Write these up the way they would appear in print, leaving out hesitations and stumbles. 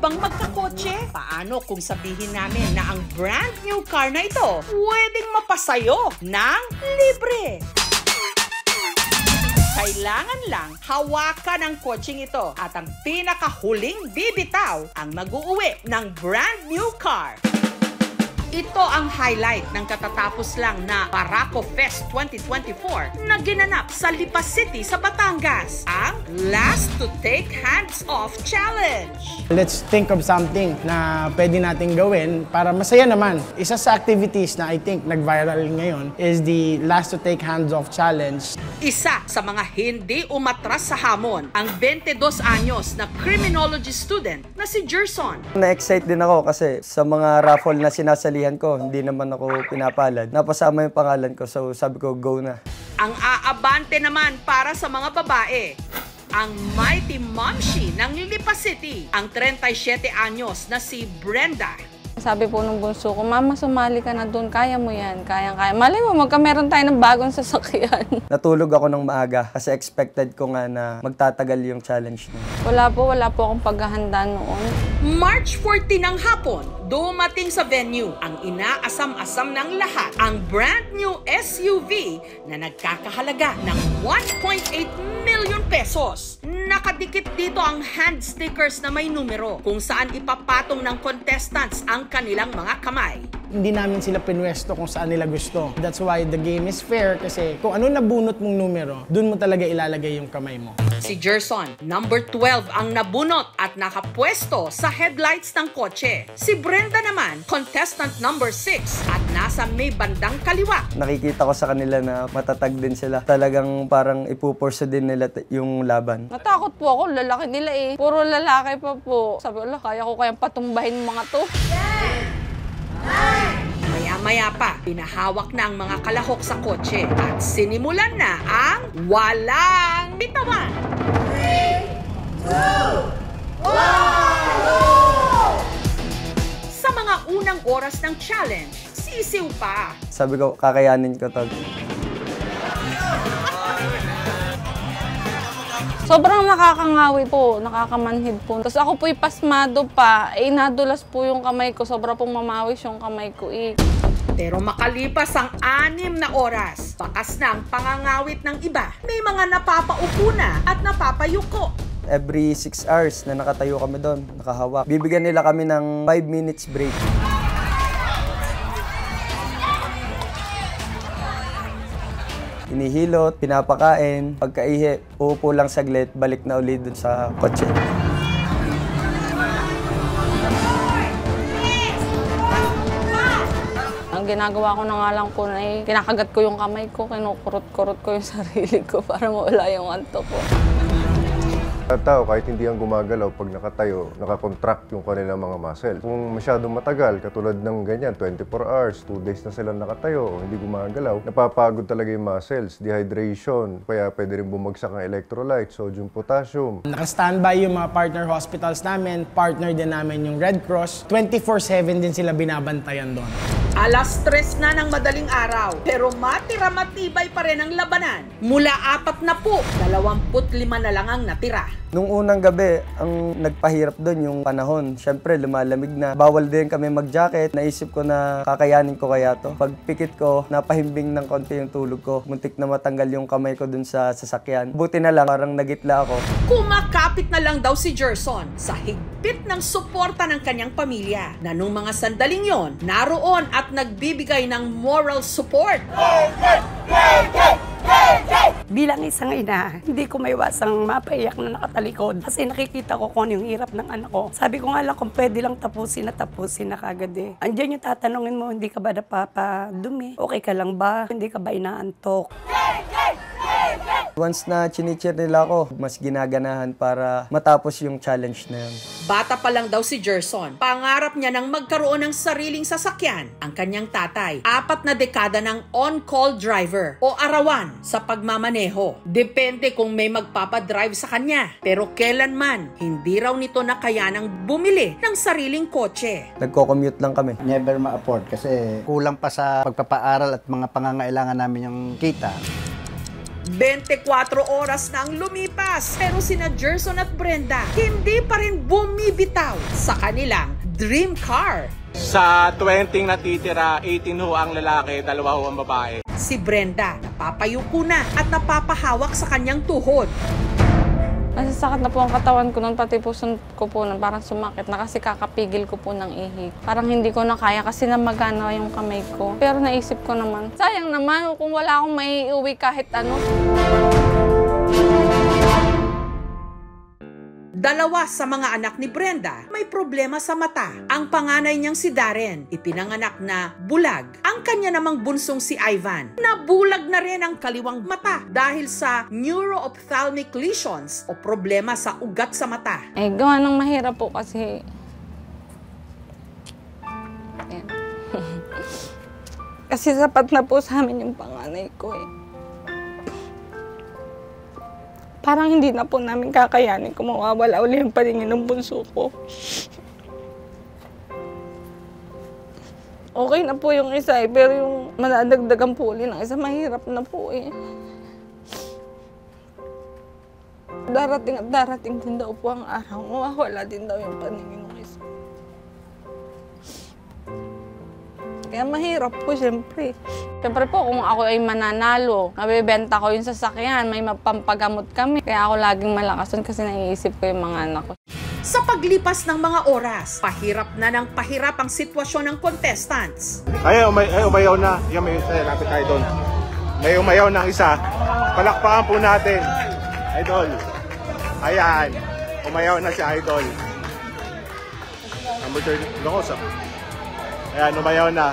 bang magkakotse? Paano kung sabihin namin na ang brand new car na ito pwedeng mapasayo ng libre? Kailangan lang hawakan ang kotseng ito at ang pinakahuling bibitaw ang mag-uuwi ng brand new car. Ito ang highlight ng katatapos lang na Barako Fest 2024 na ginanap sa Lipa City sa Batangas, ang Last to Take Hands Off Challenge. Let's think of something na pwede nating gawin para masaya naman. Isa sa activities na I think nag-viral ngayon is the Last to Take Hands Off Challenge. Isa sa mga hindi umatras sa hamon ang 22 anyos na criminology student na si Gerson. Na-excite din ako kasi sa mga raffle na sinasalihan ko, hindi naman ako pinapalad. Napasama yung pangalan ko, so sabi ko, go na. Ang aabante naman para sa mga babae, ang mighty momshi ng Lipa City, ang 37 anyos na si Brenda. Sabi po nung bunso ko, Mama, sumali ka na doon. Kaya mo yan. Kayang-kaya. Malay mo, magkameron tayo ng bagong sasakyan. Natulog ako ng maaga kasi expected ko nga na magtatagal yung challenge na. Wala po akong paghahanda noon. March 14 ng hapon, dumating sa venue ang inaasam-asam ng lahat, ang brand new SUV na nagkakahalaga ng 1.8 million pesos. Nakadikit dito ang hand stickers na may numero kung saan ipapatong ng contestants ang kanilang mga kamay. Hindi namin sila pinwesto kung saan nila gusto. That's why the game is fair kasi kung ano nabunot mong numero, dun mo talaga ilalagay yung kamay mo. Si Gerson, number 12 ang nabunot at nakapwesto sa headlights ng kotse. Si Brenda naman, contestant number 6 at nasa may bandang kaliwa. Nakikita ko sa kanila na matatag din sila. Talagang parang ipupurso din nila yung laban. Natakot po ako, lalaki nila eh. Puro lalaki pa po. Sabi ko, kaya ko kayang patumbahin mga to. Maya-maya pa, pinahawak na ang mga kalahok sa kotse at sinimulan na ang walang bitawan. 3, 2, 1! Sa mga unang oras ng challenge, sisiw pa. Sabi ko, kakayanin ko to. Sobrang nakakangawit po, nakakamanhid po. Tapos ako po'y pasmado pa, nadulas po yung kamay ko. Sobra pong mamawis yung kamay ko eh. Pero makalipas ang 6 na oras, bakas na ang pangangawit ng iba. May mga napapaupo na at napapayuko. Every 6 hours na nakatayo kami doon, nakahawak. Bibigyan nila kami ng 5 minutes break. Inihilot, pinapakain, pagkaihi, uupo lang saglit, balik na ulit dun sa kotse. Ang ginagawa ko na nga lang po na kinakagat ko yung kamay ko, kinukurot-kurot ko yung sarili ko para mawala yung antok ko. Tao, kahit hindi ang gumagalaw, pag nakatayo, nakakontract yung kanilang mga muscle. Kung masyadong matagal, katulad ng ganyan, 24 hours, 2 days na sila nakatayo, hindi gumagalaw, napapagod talaga yung muscles, dehydration, kaya pwede rin bumagsak ang electrolyte, sodium, potassium. Naka-standby yung mga partner hospitals namin, partner din namin yung Red Cross. 24/7 din sila binabantayan doon. Alas 3 na ng madaling araw, pero matira-matibay pa rin ang labanan. Mula 4 na po, 25 na lang ang natira. Nung unang gabi, ang nagpahirap doon yung panahon. Siyempre, lumalamig na. Bawal din kami mag-jacket. Naisip ko na kakayanin ko kaya to. Pag pikit ko, napahimbing ng konti yung tulog ko. Muntik na matanggal yung kamay ko dun sa sasakyan. Buti na lang, parang nagitla ako. Kumakapit na lang daw si Gerson sa higpit ng suporta ng kanyang pamilya na nung mga sandaling yon, naroon at nagbibigay ng moral support. Bilang isang ina, hindi ko maiwasang mapaiyak na nakatalikod kasi nakikita ko kung ano yung hirap ng anak ko. Sabi ko nga lang kung pwede lang tapusin na kagad eh. Andiyan yung tatanungin mo, hindi ka ba napapadumi? Okay ka lang ba? Hindi ka ba inaantok? Once na chinichir nila ako, mas ginaganahan para matapos yung challenge na yun. Bata pa lang daw si Gerson. Pangarap niya ng magkaroon ng sariling sasakyan. Ang kanyang tatay, 4 na dekada ng on-call driver o arawan sa pagmamaneho. Depende kung may magpapadrive sa kanya. Pero kailanman, hindi raw nito nakayanang bumili ng sariling kotse. Nagko-commute lang kami. Never ma-afford kasi kulang pa sa pagpapaaral at mga pangangailangan namin yung kita. 24 oras na ang lumipas, pero sina Gerson at Brenda hindi pa rin bumibitaw sa kanilang dream car. Sa 20 natitira, 18 ho ang lalaki, 2 ho ang babae. Si Brenda, napapayuko na at napapahawak sa kanyang tuhod. Nasasakit na po ang katawan ko nun, pati puso ko po nun, parang sumakit na kasi kakapigil ko po ng ihi. Parang hindi ko na kaya kasi namagana yung kamay ko. Pero naisip ko naman, sayang naman kung wala akong maiuwi kahit ano. Dalawa sa mga anak ni Brenda may problema sa mata. Ang panganay niyang si Darren, ipinanganak na bulag. Ang kanya namang bunsong si Ivan, nabulag na rin ang kaliwang mata dahil sa neuro-ophthalmic lesions o problema sa ugat sa mata. Gawa ng mahirap po kasi... Ayan. Kasi sapat na po sa amin yung panganay ko Parang hindi na po namin kakayanin kung mawawala uli yung paningin ng bunso ko. Okay na po yung isa pero yung manadagdagan po uli ng isa, mahirap na po Darating at darating din daw po ang araw, mawawala din daw yung paningin ng isa. Kaya mahirap po, siyempre. Siyempre po, kung ako ay mananalo, nabibenta ko yung sasakyan, may mapampagamot kami. Kaya ako laging malakas doon kasi naiisip ko yung mga anak ko. Sa paglipas ng mga oras, pahirap na ng pahirap ang sitwasyon ng contestants. Ay, umayaw na. Yan, may isa. Lapit tayo doon. May umayaw na isa. Palakpakan po natin. Idol. Ayan. Umayaw na si Idol. Number 30. Lokos ah. Ayan, umayaw na.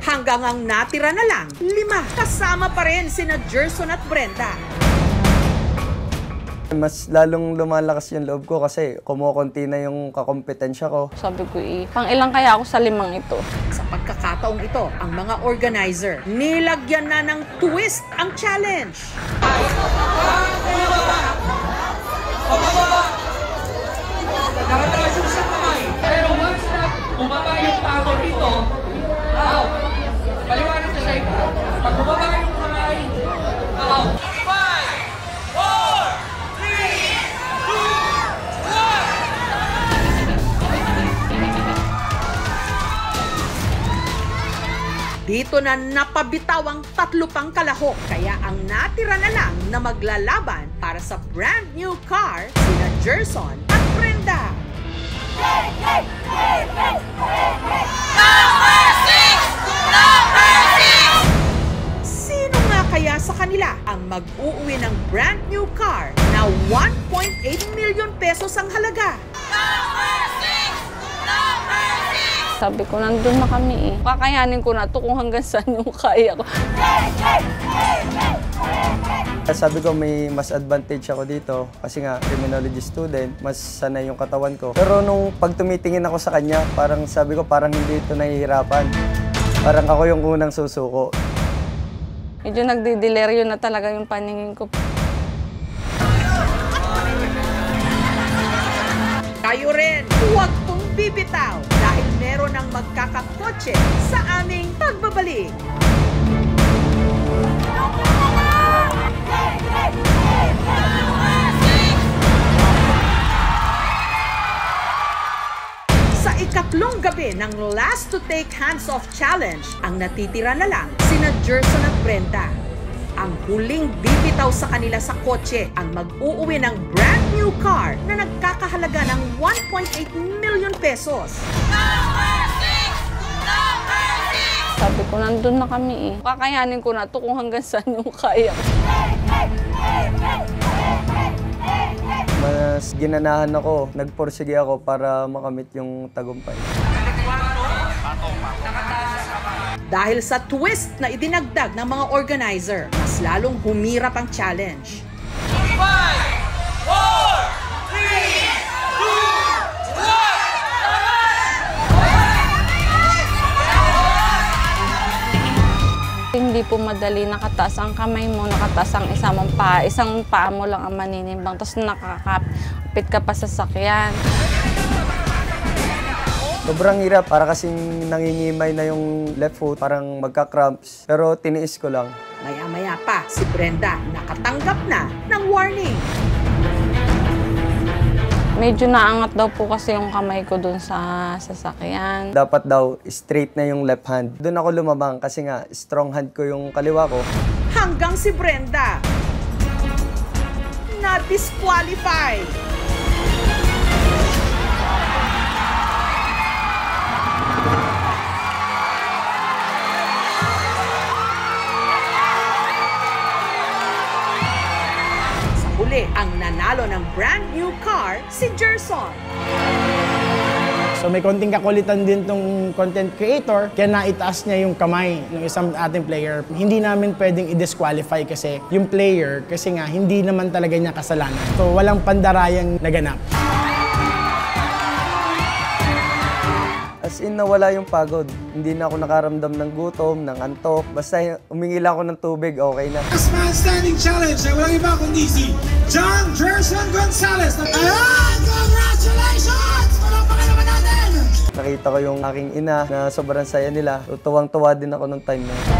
Hanggang ang natira na lang, 5. Kasama pa rin sina Gerson at Brenda. Mas lalong lumalakas yung loob ko kasi kumukunti na yung kakompetensya ko. Sabi ko pang ilang kaya ako sa 5 ito? Sa pagkakataong ito, ang mga organizer, nilagyan na ng twist ang challenge. Pero once na bumaba yung tao dito, paliwanag na sa iba. Pag bumaba yung kamay, 5, 4, 3, 2, 1. Dito na napabitaw ang 3 pang kalahok, kaya ang natira na lang na maglalaban para sa brand new car, sina Gerson at Brenda. Sino nga kaya sa kanila ang mag-uuwi ng brand new car na 1.8 million pesos ang halaga? Sabi ko, nandun na kami Kakayanin ko na to kung hanggang saan yung kaya ko. Sabi ko may mas advantage ako dito kasi nga criminology student, mas sanay yung katawan ko. Pero nung pag tumitingin ako sa kanya, parang sabi ko parang hindi ito nahihirapan. Parang ako yung unang susuko. Medyo nagdidileryo na talaga yung paningin ko. Kayo rin, huwag pong bibitaw dahil meron ng magkakakotse sa aming pagbabalik. Sa ikatlong gabi ng Last to Take Hands Off Challenge, ang natitira na lang sina Gerson at Brenda. Ang huling bibitaw sa kanila sa kotse ang mag-uuwi ng brand new car na nagkakahalaga ng 1.8 million pesos. Sabi ko, nandun na kami Kakayanin ko na to kung hanggang saan yung kaya ko. Mas ginanahan ako, nagporsige ako para makamit yung tagumpay. Dahil sa twist na idinagdag ng mga organizer, mas lalong humirap ang challenge. 5, 4, 3, 2, 1. Hindi po madali, nakataas ang kamay mo, nakataas ang isang paa mo lang ang maninimbang, tapos nakakapit ka pa sa sakyan. Sobrang hirap, para kasing nangingimay na yung left foot, parang magka-cramps. Pero tiniis ko lang. Wala pa si Brenda, nakatanggap na ng warning. Medyo naangat daw po kasi yung kamay ko dun sa sasakyan. Dapat daw straight na yung left hand. Doon ako lumabang kasi nga strong hand ko yung kaliwa ko. Hanggang si Brenda na disqualify. Uli ang nanalo ng brand new car, si Gerson. So may konting kakulitan din tong content creator, kaya naitaas niya yung kamay ng isang ating player. Hindi namin pwedeng i-disqualify kasi yung player, kasi nga hindi naman talaga niya kasalanan. So walang pandarayang naganap. As in, nawala yung pagod. Hindi na ako nakaramdam ng gutom, ng antok. Basta humingi lang ako ng tubig, okay na. Last man standing challenge ay walang iba kundi si John Gerson Gonzalez. Ayan! Congratulations! Palakpakan naman natin! Nakita ko yung aking ina na sobrang saya nila. Tuwang-tuwa din ako ng time na yun.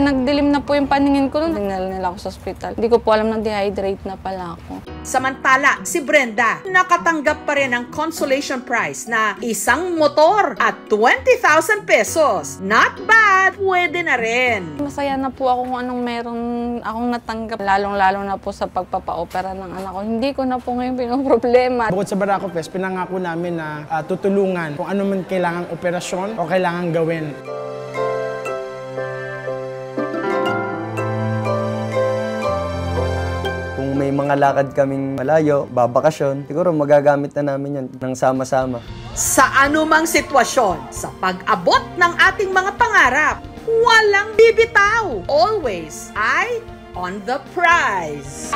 Nagdilim na po yung paningin ko nung dinala nila ako sa ospital. Hindi ko po alam na dehydrate na pala ako. Samantala, si Brenda nakatanggap pa rin ng consolation prize na isang motor at 20,000 pesos. Not bad! Pwede na rin. Masaya na po ako kung anong meron akong natanggap. Lalong-lalo na po sa pagpapa-opera ng anak ko. Hindi ko na po ngayon pinoproblema. Bukod sa Barako Fest, pinangako namin na tutulungan kung ano man kailangang operasyon o kailangang gawin. Kung may mga lakad kaming malayo, babakasyon, siguro magagamit na namin yan ng sama-sama. Sa anumang sitwasyon, sa pag-abot ng ating mga pangarap, walang bibitaw. Always eye on the prize.